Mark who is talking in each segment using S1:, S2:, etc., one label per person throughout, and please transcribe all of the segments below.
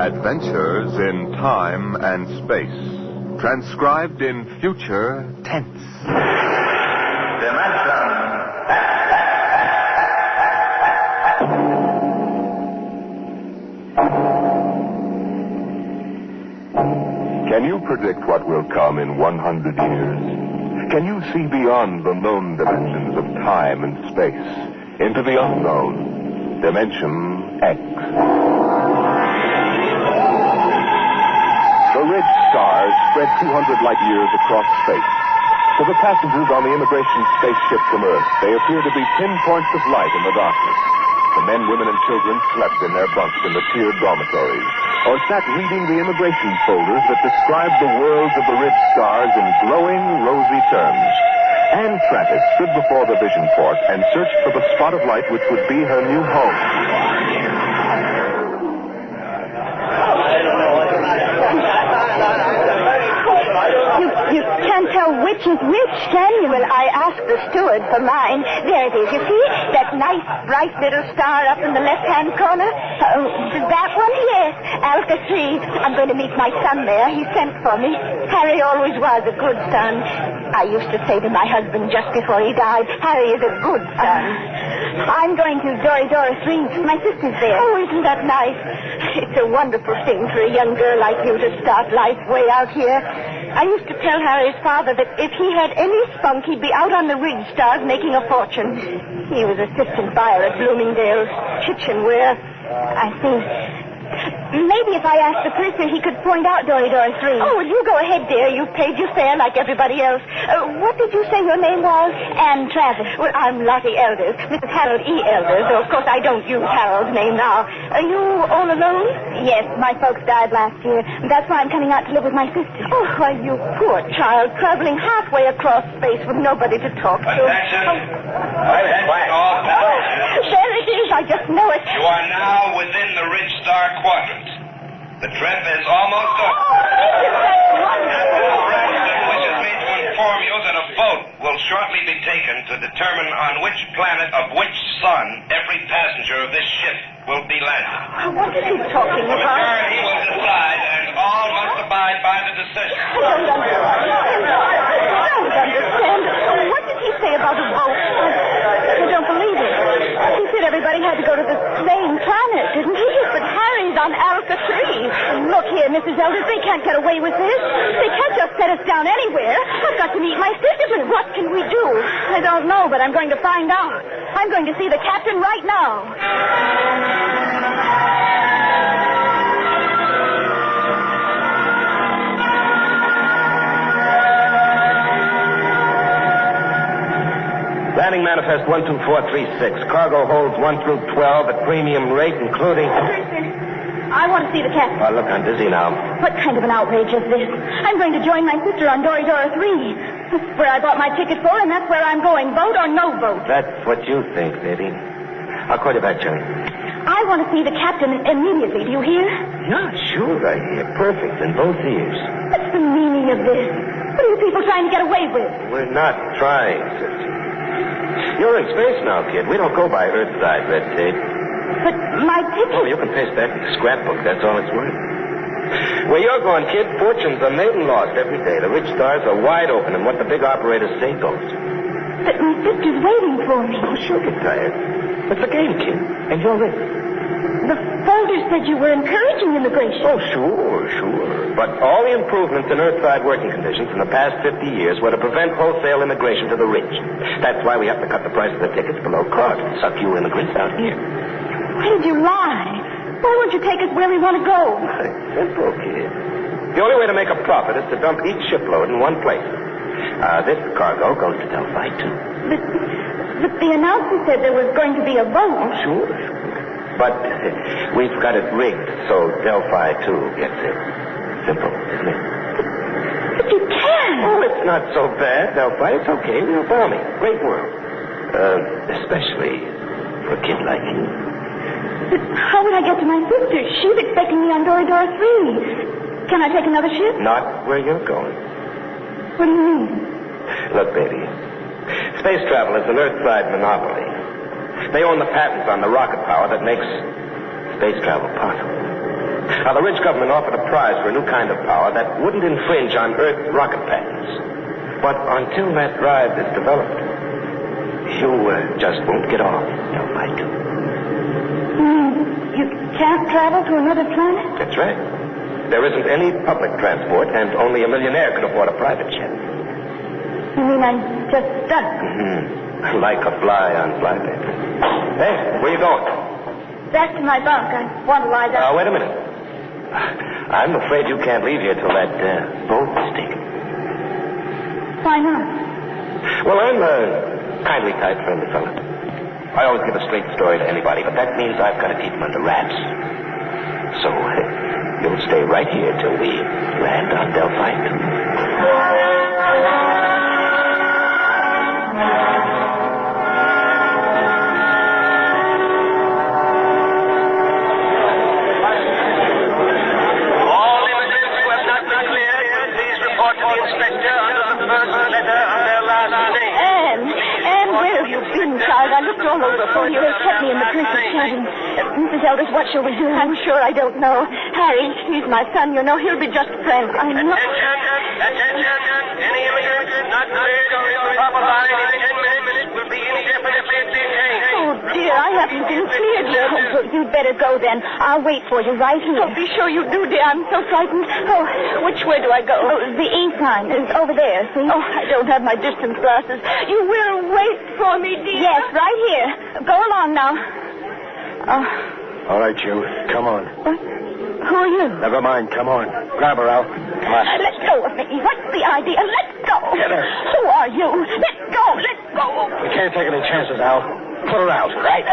S1: Adventures in time and space. Transcribed in future tense. Can you predict what will come in 100 years? Can you see beyond the known dimensions of time and space into the unknown, Dimension X? The ridge stars spread 200 light years across space. To the passengers on the immigration spaceship from Earth, they appear to be pinpoints of light in the darkness. The men, women, and children slept in their bunks in the tiered dormitories, or sat reading the immigration folders that described the worlds of the ridge stars in glowing, rosy terms. Anne Travis stood before the vision port and searched for the spot of light which would be her new home.
S2: You can't tell which is which, can you? Well, I asked the steward for mine. There it is, you see? That nice, bright little star up in the left-hand corner. That one? Yes. Alpha 3. I'm going to meet my son there. He sent for me. Harry always was a good son. I used to say to my husband just before he died, Harry is a good son. I'm going to Dora 3. My sister's there. Oh, isn't that nice? It's a wonderful thing for a young girl like you to start life way out here. I used to tell Harry's father that if he had any spunk, he'd be out on the ridge stars making a fortune. He was assistant buyer at Bloomingdale's kitchenware. I think maybe if I asked the purser, he could point out Dora 3. Oh, well, you go ahead, dear. You've paid your fare like everybody else. What did you say your name was? Anne Travis. Well, I'm Lottie Elders, Mrs. Harold E. Elders. Though, of course, I don't use Harold's name now. Are you all alone? Yes, my folks died last year. That's why I'm coming out to live with my sister. Oh, why, you poor child, traveling halfway across space with nobody to talk to.
S3: Attention.
S2: There it is. I just know it.
S3: You are now within the Ridge Star Quadrant. The trip is almost up. President wishes me to inform you that a vote will shortly be taken to determine on which planet of which sun every passenger of this ship will be landed.
S2: What is he talking
S3: The
S2: about?
S3: majority will decide, and all must abide by the decision.
S2: I don't understand. What did he say about a vote? I don't believe it. He said everybody had to go to the same planet, didn't he? But Harry's on Alpha 3. Look here, Mrs. Elders, they can't get away with this. They can't just set us down anywhere. I've got to meet my sister, but what can we do? I don't know, but I'm going to find out. I'm going to see the captain right now.
S4: Landing manifest 12436. Cargo holds 1 through 12 at premium rate, including...
S2: I want to see the captain.
S4: Oh, look, I'm busy now.
S2: What kind of an outrage is this? I'm going to join my sister on Dora 3. That's where I bought my ticket for, and that's where I'm going. Vote or no vote?
S4: That's what you think, baby. I'll call you back, Johnny.
S2: I want to see the captain immediately. Do you hear?
S4: Yeah, sure, I hear. Perfect, in both ears.
S2: What's the meaning of this? What are you people trying to get away with?
S4: We're not trying, sister. You're in space now, kid. We don't go by Earthside red tape.
S2: But my ticket...
S4: Oh, you can paste back to the scrapbook. That's all it's worth. Where you're going, kid, fortunes are made and lost every day. The rich stars are wide open, and what the big operators say goes.
S2: But my sister's waiting for me.
S4: Oh, she'll get tired. It's a game, kid, and you're in.
S2: The folder said you were encouraging immigration.
S4: Oh, sure. But all the improvements in Earthside working conditions in the past 50 years were to prevent wholesale immigration to the rich. That's why we have to cut the price of the tickets below cost and suck you immigrants out here.
S2: Why did you lie? Why won't you take us where we want to go?
S4: It's simple, kid. The only way to make a profit is to dump each shipload in one place. This cargo goes to Delphi, too.
S2: But the announcer said there was going to be a vote.
S4: Oh, sure. But we've got it rigged so Delphi, too, gets it. Simple, isn't it?
S2: But you can't.
S4: Oh, it's not so bad, Delphi. It's okay. We'll follow me. Great world. Especially for a kid like you.
S2: But how would I get to my sister? She's expecting me on Dora 3. Can I take another ship?
S4: Not where you're going.
S2: What do you mean?
S4: Look, baby. Space travel is an Earthside monopoly. They own the patents on the rocket power that makes space travel possible. Now, the Ridge government offered a prize for a new kind of power that wouldn't infringe on Earth rocket patents. But until that drive is developed, you just won't get off till I do.
S2: You can't travel to another planet?
S4: That's right. There isn't any public transport, and only a millionaire can afford a private jet.
S2: You mean I'm just stuck?
S4: Like a fly on fly paper. Hey, where you going?
S2: Back to my bunk. I want to lie down.
S4: Wait a minute. I'm afraid you can't leave here till that boat is taken.
S2: Why not?
S4: Well, I'm a kindly type friendly fella. I always give a straight story to anybody, but that means I've got to keep them under wraps. So, you'll stay right here till we land on Delphite.
S2: I looked all over for you. They kept me in the prison cabin. Mrs. Elders, what shall we do? I'm sure I don't know. Harry, he's my son, you know. He'll be just a friend. I know.
S3: Attention. Any immigrants not cleared or proper line in 10 minutes will be indefinitely detained.
S2: Oh, dear, I haven't been cleared yet. Oh, you'd better go then. I'll wait for you right here. Oh, be sure you do, dear. I'm so frightened. Oh, which way do I go? Oh, the E sign is over there, see? Oh, I don't have my distance glasses. You will wait for me, dear? Yes, right here. Go along now.
S5: All right, you. Come on.
S2: What? Who are you?
S5: Never mind. Come on. Grab her, Al. Come on.
S2: Let go of me. What's the idea? Let go.
S5: Get her.
S2: Who are you? Let go. Let go.
S5: We can't take any chances, Al. Put her out.
S2: Right.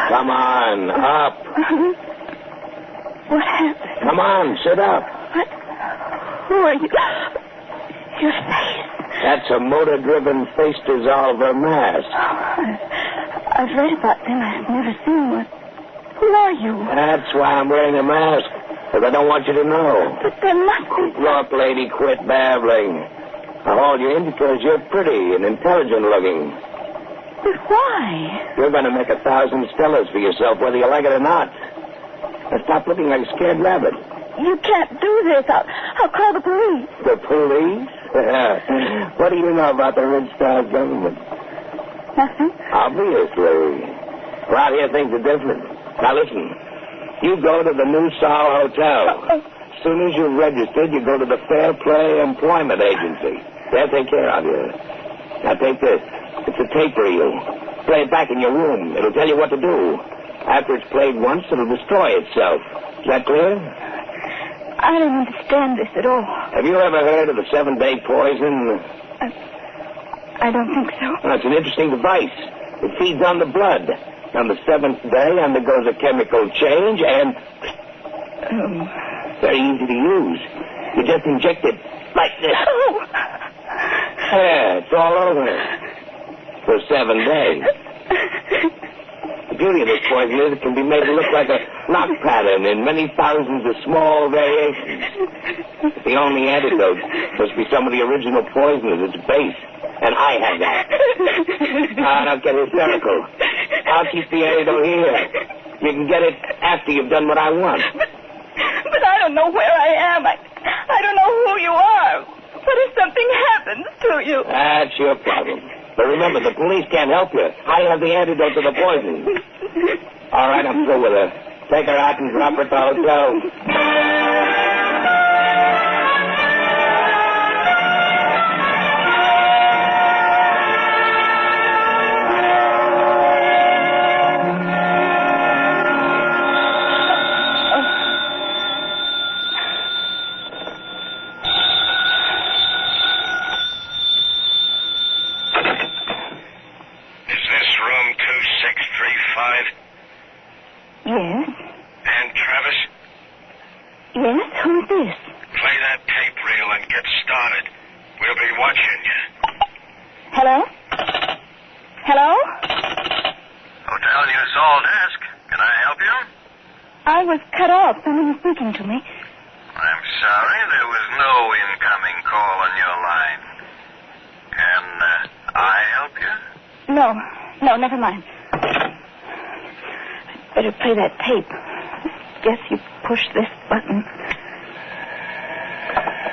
S5: Come on, up.
S2: What happened?
S5: Come on, sit up.
S2: What? Who are you? Your face.
S5: That's a motor-driven face dissolver mask.
S2: I've read about them. I've never seen one. Who are you?
S5: That's why I'm wearing a mask, because I don't want you to know.
S2: But there must be...
S5: Look, lady, quit babbling. I hauled you in because you're pretty and intelligent-looking.
S2: But why?
S5: You're going to make 1,000 stellars for yourself, whether you like it or not. Now stop looking like a scared rabbit.
S2: You can't do this. I'll call the police.
S5: The police? What do you know about the Ridge-style government?
S2: Nothing.
S5: Obviously. Well, out here things are different. Now listen. You go to the New Sol Hotel. As soon as you're registered, you go to the Fair Play Employment Agency. They'll take care of you. Now take this. It's a tape reel. Play it back in your room. It'll tell you what to do. After it's played once, it'll destroy itself. Is that clear?
S2: I don't understand this at all.
S5: Have you ever heard of the 7-day poison?
S2: I don't think so.
S5: Well, it's an interesting device. It feeds on the blood. On the 7th day undergoes a chemical change and... very easy to use. You just inject it like this.
S2: Oh.
S5: Yeah, it's all over. For 7 days. The beauty of this poison is it can be made to look like a knock pattern in many thousands of small variations. The only antidote must be some of the original poison at its base. And I have that. Don't get hysterical. I'll keep the antidote here. You can get it after you've done what I want.
S2: But I don't know where I am. I don't know who you are. What if something happens to you?
S5: That's your problem. But remember, the police can't help you. I have the antidote to the poison. All right, I'm through with her. Take her out and drop her at the hotel.
S2: Yes?
S3: And Travis?
S2: Yes? Who's this?
S3: Play that tape reel and get started. We'll be watching you.
S2: Hello? Hello?
S3: Hotel New Sol desk. Can I help you?
S2: I was cut off. Someone was speaking to me.
S6: I'm sorry, there was no incoming call on your line. Can I help you?
S2: No, never mind. I'd better play that tape. Guess you push this button.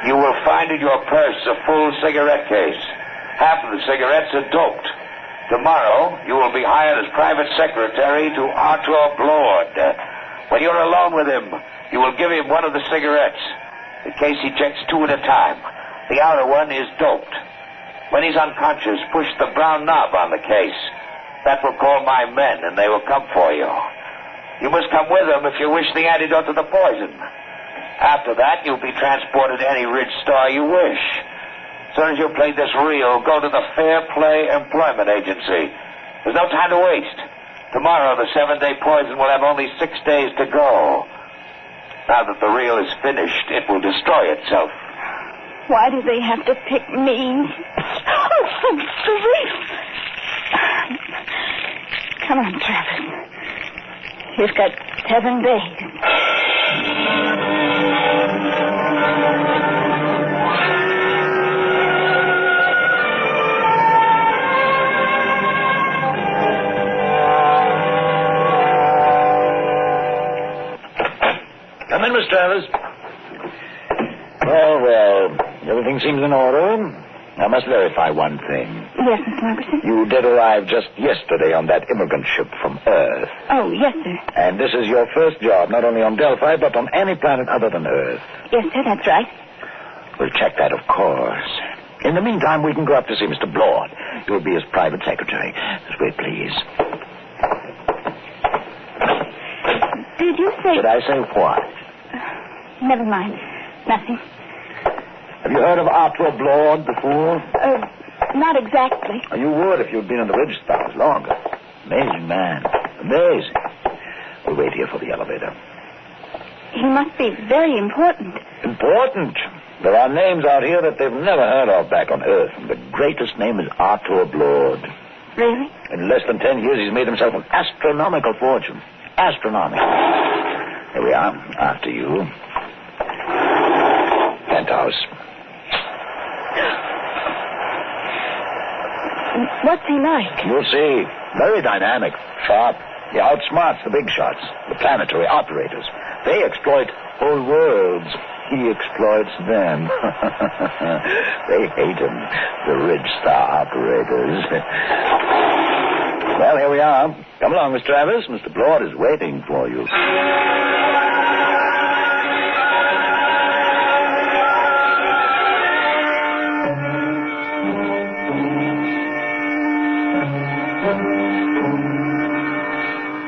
S5: You will find in your purse a full cigarette case. Half of the cigarettes are doped. Tomorrow, you will be hired as private secretary to Arthur Blord. When you're alone with him, you will give him one of the cigarettes. The case ejects 2 at a time. The outer one is doped. When he's unconscious, push the brown knob on the case. That will call my men, and they will come for you. You must come with them if you wish the antidote to the poison. After that, you'll be transported to any rich star you wish. As soon as you've played this reel, go to the Fair Play Employment Agency. There's no time to waste. Tomorrow, the 7-day poison will have only 6 days to go. Now that the reel is finished, it will destroy itself.
S2: Why do they have to pick me? Oh, for real. Come on, Travis. You've got 7 days.
S7: Come in, Miss Travers. Well, everything seems in order. I must verify one thing.
S2: Yes, Miss Margaret.
S7: You did arrive just yesterday on that immigrant ship from Earth.
S2: Oh, yes, sir.
S7: And this is your first job, not only on Delphi, but on any planet other than Earth.
S2: Yes, sir, that's right.
S7: We'll check that, of course. In the meantime, we can go up to see Mr. Blord. You'll be his private secretary. Just wait, please.
S2: Did you say...
S7: Did I say what?
S2: Never mind. Nothing.
S7: Have you heard of Arthur Blord before?
S2: Not exactly.
S7: Oh, you would if you'd been in the Ridge Stars longer. Amazing man. Amazing. We'll wait here for the elevator.
S2: He must be very important.
S7: Important? There are names out here that they've never heard of back on Earth, and the greatest name is Arthur Blord.
S2: Really?
S7: In less than 10 years, he's made himself an astronomical fortune. Astronomical. Here we are. After you. Penthouse.
S2: What's he like?
S7: You'll see. Very dynamic. Sharp. He outsmarts the big shots, the planetary operators. They exploit whole worlds. He exploits them. They hate him, the Ridge Star operators. Well, here we are. Come along, Miss Travers. Mr. Blord is waiting for you.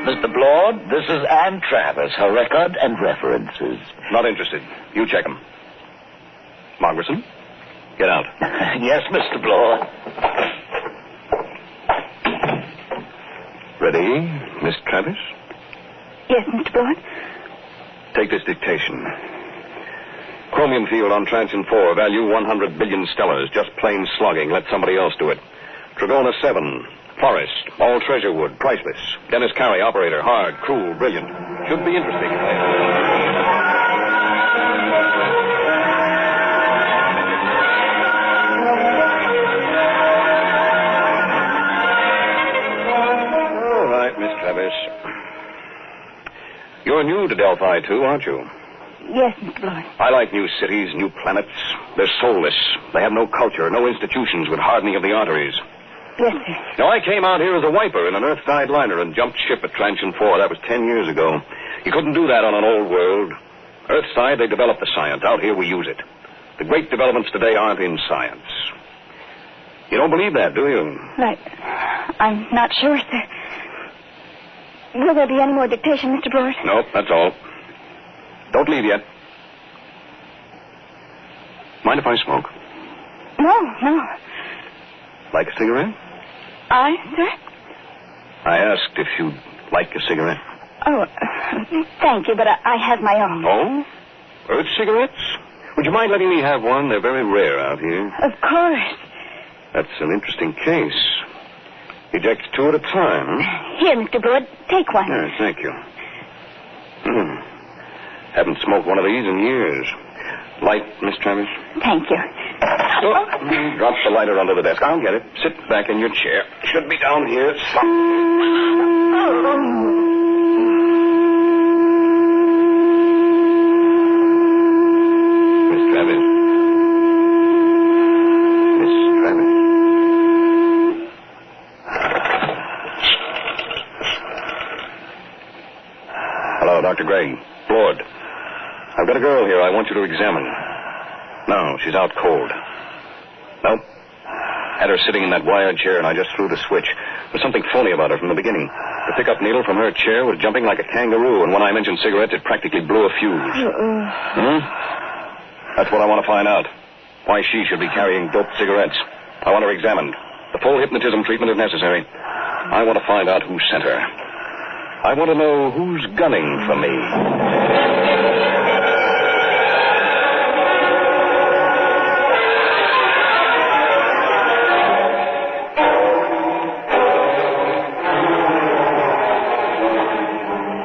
S7: Mr. Blord, this is Ann Travers, her record and references.
S8: Not interested. You check them. Margerson, get out.
S7: Yes, Mr. Blord.
S8: Ready, Miss Travis?
S2: Yes, Mr. Blord.
S8: Take this dictation. Chromium field on Transion 4, value 100 billion stellars. Just plain slugging. Let somebody else do it. Trigona 7, Forest, all treasure wood, priceless. Dennis Carey, operator, hard, cruel, brilliant. Should be interesting. All right, Miss Travis. You're new to Delphi, too, aren't you?
S2: Yes, Mr. Blord.
S8: I like new cities, new planets. They're soulless. They have no culture, no institutions with hardening of the arteries.
S2: Yes, sir.
S8: Now, I came out here as a wiper in an Earth-side liner and jumped ship at Transion 4. That was 10 years ago. You couldn't do that on an old world. Earthside, they developed the science. Out here, we use it. The great developments today aren't in science. You don't believe that, do you?
S2: Right. I'm not sure, sir. Will there be any more dictation, Mr. Blord?
S8: Nope, that's all. Don't leave yet. Mind if I smoke?
S2: No.
S8: Like a cigarette?
S2: Sir?
S8: I asked if you'd like a cigarette.
S2: Oh, thank you, but I have my own.
S8: Oh? Earth cigarettes? Would you mind letting me have one? They're very rare out here.
S2: Of course.
S8: That's an interesting case. Ejects 2 at a time.
S2: Here, Mr. Blord, take one.
S8: Yeah, thank you. Haven't smoked one of these in years. Light, Miss Travis?
S2: Thank you.
S8: Drop the lighter under the desk. I'll get it. Sit back in your chair. Should be down here. Miss Travis. Miss Travis. Hello, Dr. Gray. Lord. I've got a girl here I want you to examine. No, she's out cold. Nope. Had her sitting in that wired chair, and I just threw the switch. There's something phony about her from the beginning. The pickup needle from her chair was jumping like a kangaroo, and when I mentioned cigarettes, it practically blew a fuse. That's what I want to find out. Why she should be carrying doped cigarettes. I want her examined. The full hypnotism treatment if necessary. I want to find out who sent her. I want to know who's gunning for me.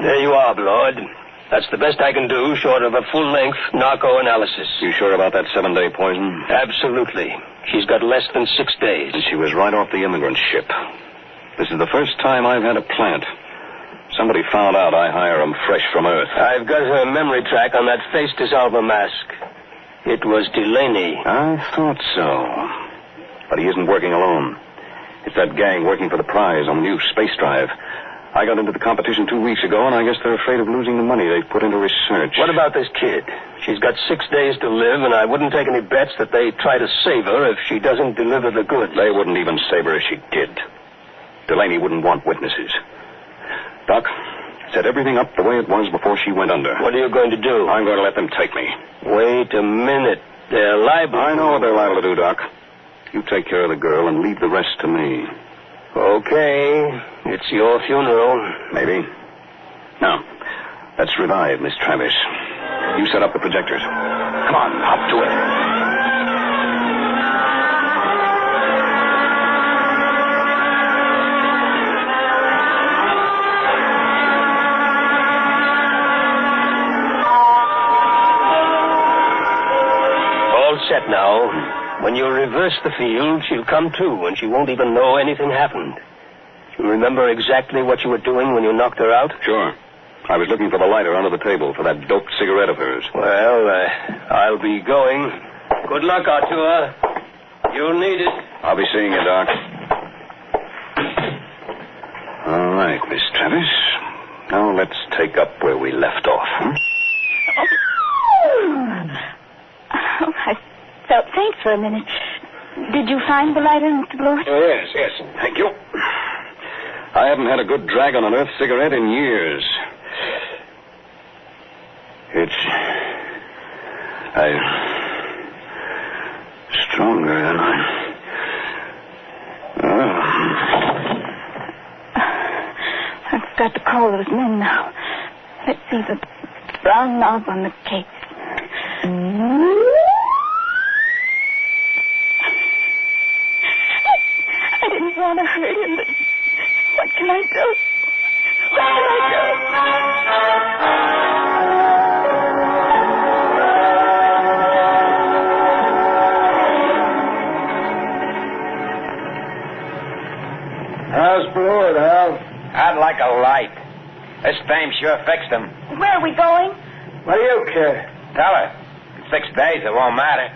S9: There you are, Lord. That's the best I can do, short of a full-length narco-analysis.
S8: You sure about that 7-day poison?
S9: Absolutely. She's got less than 6 days.
S8: And she was right off the immigrant ship. This is the first time I've had a plant. Somebody found out I hire 'em fresh from Earth.
S9: I've got her memory track on that face dissolver mask. It was Delaney.
S8: I thought so. But he isn't working alone. It's that gang working for the prize on the new space drive. I got into the competition 2 weeks ago, and I guess they're afraid of losing the money they've put into research.
S9: What about this kid? She's got 6 days to live, and I wouldn't take any bets that they try to save her if she doesn't deliver the goods.
S8: They wouldn't even save her if she did. Delaney wouldn't want witnesses. Doc, set everything up the way it was before she went under.
S9: What are you going to do?
S8: I'm going to let them take me.
S9: Wait a minute. They're liable.
S8: I know what they're liable to do, Doc. You take care of the girl and leave the rest to me.
S9: Okay. It's your funeral.
S8: Maybe. Now, let's revive Miss Travis. You set up the projectors. Come on, hop to it.
S9: Set now. When you reverse the field, she'll come to, and she won't even know anything happened. You remember exactly what you were doing when you knocked her out?
S8: Sure. I was looking for the lighter under the table for that doped cigarette of hers.
S9: Well, I'll be going. Good luck, Artur. You'll need it.
S8: I'll be seeing you, Doc. All right, Miss Travis. Now let's take up where we left off.
S2: Oh, I felt faint for a minute. Did you find the lighter, Mr. Blort?
S8: Oh, yes. Thank you. I haven't had a good drag on an Earth cigarette in years. It's... stronger than
S2: I've got to call those men now. Let's see the brown knob on the case. I didn't want to hurt him, but what can I do? What can I
S10: do? How's Blord, Al?
S4: I'd like a light. This dame sure fixed him.
S2: Where are we going?
S10: What do you care?
S4: Tell her. In 6 days, it won't matter.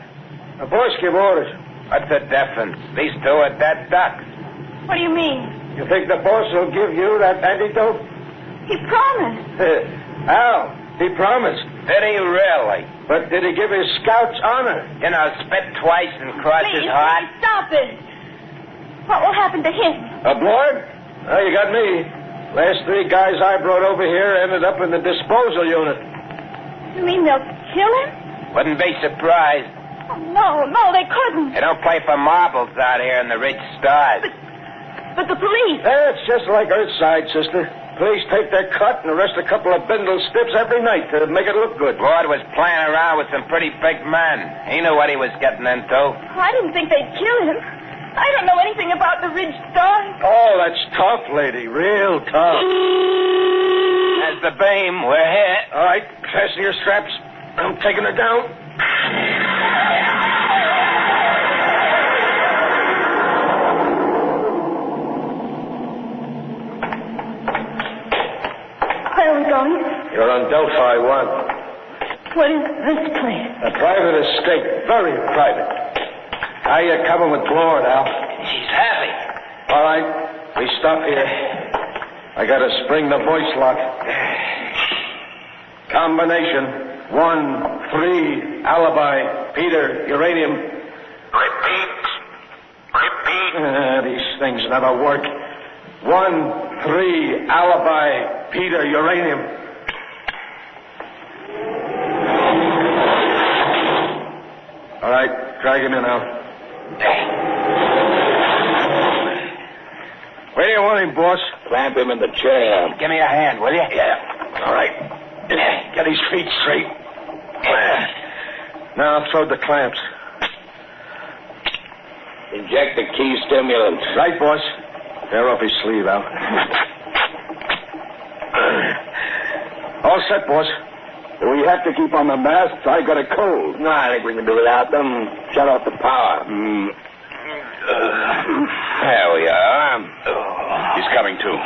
S10: The boss give orders.
S4: What's the difference? These two are dead ducks.
S2: What do you mean?
S10: You think the boss will give you that antidote?
S2: He promised.
S10: Al, he promised.
S4: Did he really?
S10: But did he give his scouts honor?
S4: You know, spit twice and cross his heart.
S2: Please, stop it. What will happen to him?
S10: Blord? Oh, you got me. Last 3 guys I brought over here ended up in the disposal unit.
S2: You mean they'll kill him?
S4: Wouldn't be surprised.
S2: Oh, no, they couldn't.
S4: They don't play for marbles out here in the rich stars.
S2: But the police...
S10: It's just like Earthside, sister. Police take their cut and arrest a couple of bindle stiffs every night to make it look good.
S4: Lord was playing around with some pretty big men. He knew what he was getting into.
S2: I didn't think they'd kill him. I don't know anything about the Ridge Stars.
S10: Oh, that's tough, lady. Real tough.
S9: That's the beam. We're here.
S10: All right, fasten your straps. I'm taking her down.
S2: Where are we going?
S10: You're on Delphi 1.
S2: What is this place?
S10: A private estate. Very private. How you coming with Lord, Al?
S9: She's happy.
S10: All right, we stop here. I gotta spring the voice lock. Combination 1-3 alibi. Peter, uranium.
S6: Repeat.
S10: These things never work. 1-3 alibi. Peter, uranium. All right, drag him in now. Where do you want him, boss?
S5: Clamp him in the chair.
S9: Give me a hand, will you?
S10: Yeah. All right. Get his feet straight. Now throw the clamps.
S5: Inject the key stimulant.
S10: Right, boss. Tear off his sleeve, Al. All set, boss.
S7: Do we have to keep on the masts? I got a cold.
S5: No, I think we can do without them. Shut off the power.
S9: There we are.
S8: He's coming to.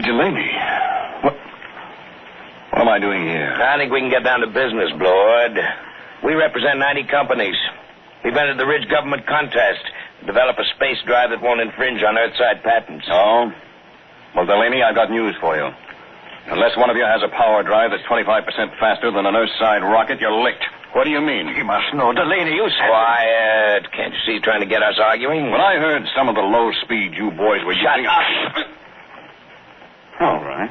S8: Delaney. What am I doing here?
S9: I think we can get down to business, Lord. We represent 90 companies. We've entered the Ridge government contest to develop a space drive that won't infringe on Earthside patents.
S8: Oh? Well, Delaney, I've got news for you. Unless one of you has a power drive that's 25% faster than an Earthside rocket, you're licked. What do you mean?
S10: You must know, Delaney, you said...
S9: Quiet. Can't you see he's trying to get us arguing?
S8: When I heard some of the low speed you boys were
S9: Shut
S8: using...
S9: up.
S8: All right.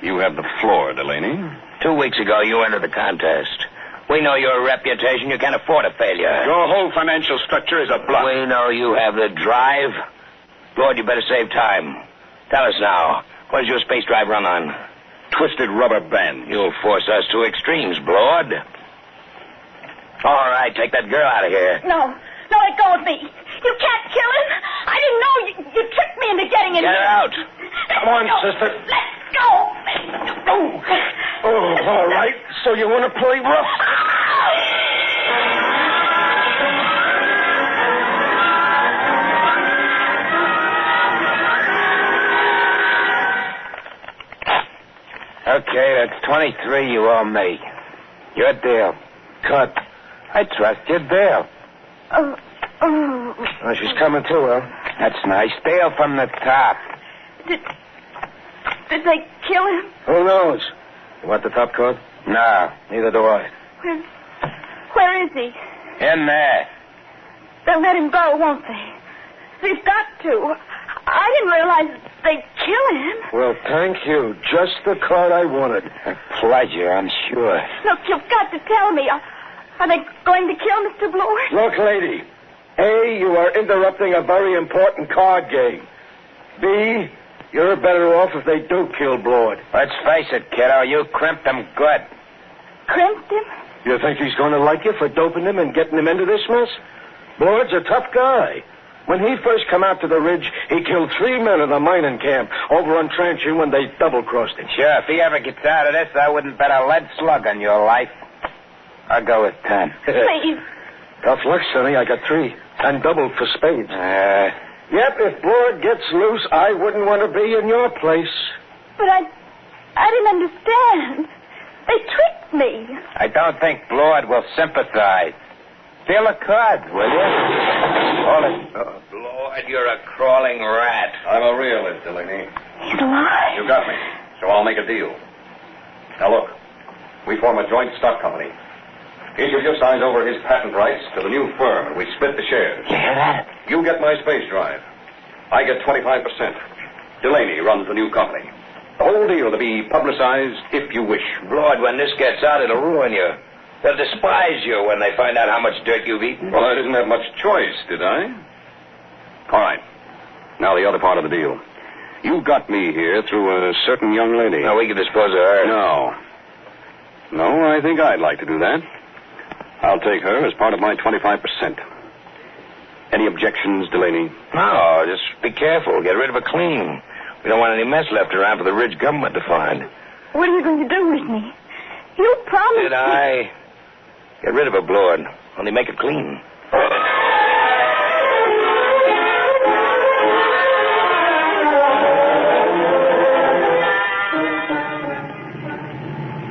S8: You have the floor, Delaney.
S9: 2 weeks ago, you entered the contest. We know your reputation. You can't afford a failure.
S8: Your whole financial structure is a bluff.
S9: We know you have the drive. Lord, you better save time. Tell us now. What does your space drive run on?
S8: Twisted rubber band.
S9: You'll force us to extremes, Lord. All right, take that girl out of here.
S2: No, let go of me. You can't kill him. I didn't know you tricked me into getting in
S9: Get
S2: here.
S9: her out.
S10: Come on, sister.
S2: Let go.
S10: Oh, all right. So you want to play rough?
S9: Okay, that's 23 you owe me. Your deal.
S10: Cut.
S9: I trust your deal.
S2: Oh.
S10: Oh, she's coming too, Al.
S9: That's nice. Deal from the top.
S2: Did they kill him?
S10: Who knows? You want the top card?
S9: No.
S10: Neither do I.
S2: Where is he?
S9: In there.
S2: They'll let him go, won't they? They've got to. I didn't realize they'd kill him.
S10: Well, thank you. Just the card I wanted.
S9: A pleasure, I'm sure.
S2: Look, you've got to tell me. Are they going to kill Mr. Blore?
S10: Look, lady. A, you are interrupting a very important card game. B, you're better off if they do kill Blord.
S9: Let's face it, kiddo. You crimped him good.
S2: Crimped him?
S10: You think he's going to like you for doping him and getting him into this mess? Blord's a tough guy. When he first come out to the ridge, he killed 3 men in the mining camp over on Transition when they double-crossed him.
S9: Sure, if he ever gets out of this, I wouldn't bet a lead slug on your life. I'll go with 10.
S2: Please.
S10: Tough luck, Sonny. I got 3. And doubled for spades. Yep, if Blord gets loose, I wouldn't want to be in your place.
S2: But I didn't understand. They tricked me.
S9: I don't think Blord will sympathize. Deal a card, will you? Hold it. Blord, you're a crawling rat.
S8: I'm a realist, Delaney.
S2: He's alive.
S8: You got me, so I'll make a deal. Now look, we form a joint stock company. Each of you signs over his patent rights to the new firm, and we split the shares.
S9: You hear that?
S8: You get my space drive. I get 25%. Delaney runs the new company. The whole deal to be publicized if you wish.
S9: Lord, when this gets out, it'll ruin you. They'll despise you when they find out how much dirt you've eaten.
S8: Well, I didn't have much choice, did I? All right. Now the other part of the deal. You got me here through a certain young lady.
S9: Now, we can dispose of her.
S8: No, I think I'd like to do that. I'll take her as part of my 25%. Any objections, Delaney?
S5: No, just be careful. Get rid of it clean. We don't want any mess left around for the Ridge government to find.
S2: What are you going to do with me? You promised
S5: Did I? Get rid of it, Blord. Only make it clean.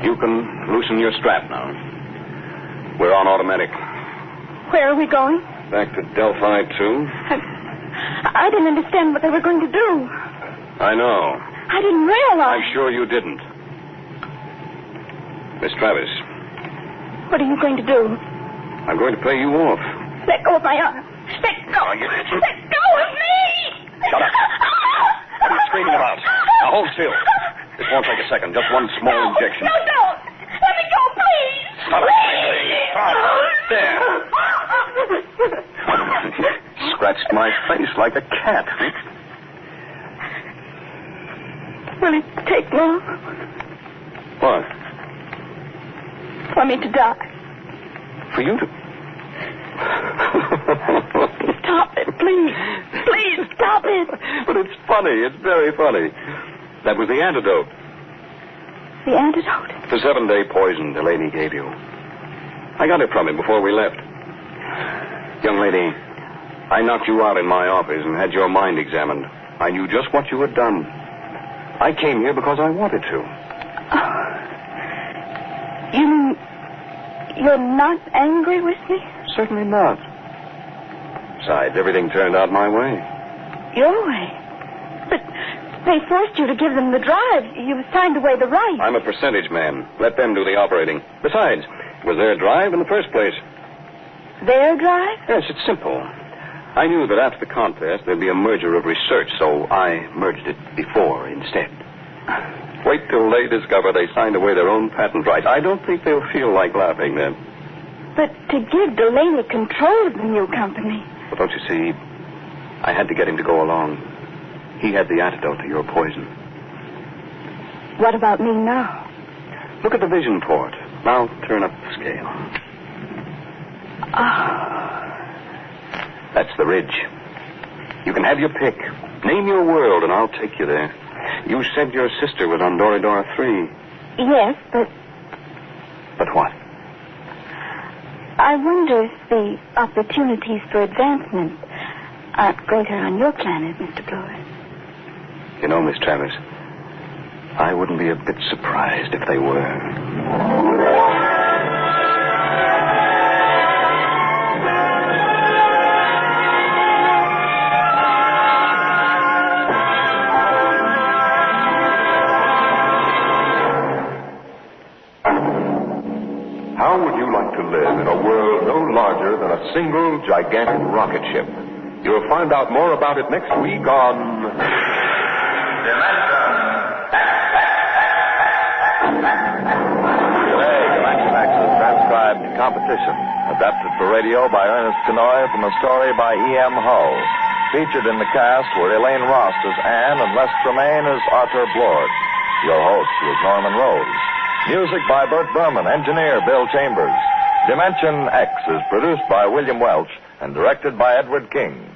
S8: You can loosen your strap now. We're on automatic.
S2: Where are we going?
S8: Back to Delphi 2.
S2: I didn't understand what they were going to do.
S8: I know.
S2: I didn't realize.
S8: I'm sure you didn't. Miss Travis.
S2: What are you going to do?
S8: I'm going to pay you off.
S2: Let go of my arm. Let go. Let go of me.
S8: Shut up. What are you screaming about? Now hold still. This won't take a second. Just one small injection.
S2: No, don't. Let me go, please.
S8: Stop it. There. Scratched my face like a cat.
S2: Will it take long
S8: What?
S2: for me to die?
S8: For you to...
S2: Stop it, please. Please, stop it.
S8: But it's funny. It's very funny. That was the antidote.
S2: The antidote?
S8: The 7-day poison Delaney gave you. I got it from him before we left. Young lady, I knocked you out in my office and had your mind examined. I knew just what you had done. I came here because I wanted to.
S2: You mean you're not angry with me?
S8: Certainly not. Besides, everything turned out my way.
S2: Your way? But they forced you to give them the drive. You signed away the right.
S8: I'm a percentage man. Let them do the operating. Besides, it was their drive in the first place.
S2: Their drive?
S8: Yes, it's simple. I knew that after the contest there'd be a merger of research, so I merged it before instead. Wait till they discover they signed away their own patent rights. I don't think they'll feel like laughing then.
S2: But to give Delaney control of the new company.
S8: But don't you see, I had to get him to go along. He had the antidote to your poison.
S2: What about me now?
S8: Look at the vision port. Now turn up the scale. That's the Ridge. You can have your pick. Name your world, and I'll take you there. You said your sister was on Doridora 3.
S2: Yes, but...
S8: But what?
S2: I wonder if the opportunities for advancement aren't greater on your planet, Mr. Blord.
S8: You know, Miss Travis, I wouldn't be a bit surprised if they were.
S1: How would you like to live in a world no larger than a single gigantic rocket ship? You'll find out more about it next week on...
S11: Today, Galactimax's transcribed Competition, adapted for radio by Ernest Kenoy from a story by E.M. Hull. Featured in the cast were Elaine Rost as Anne and Les Tremaine as Arthur Blord. Your host was Norman Rose. Music by Burt Berman, engineer Bill Chambers. Dimension X is produced by William Welch and directed by Edward King.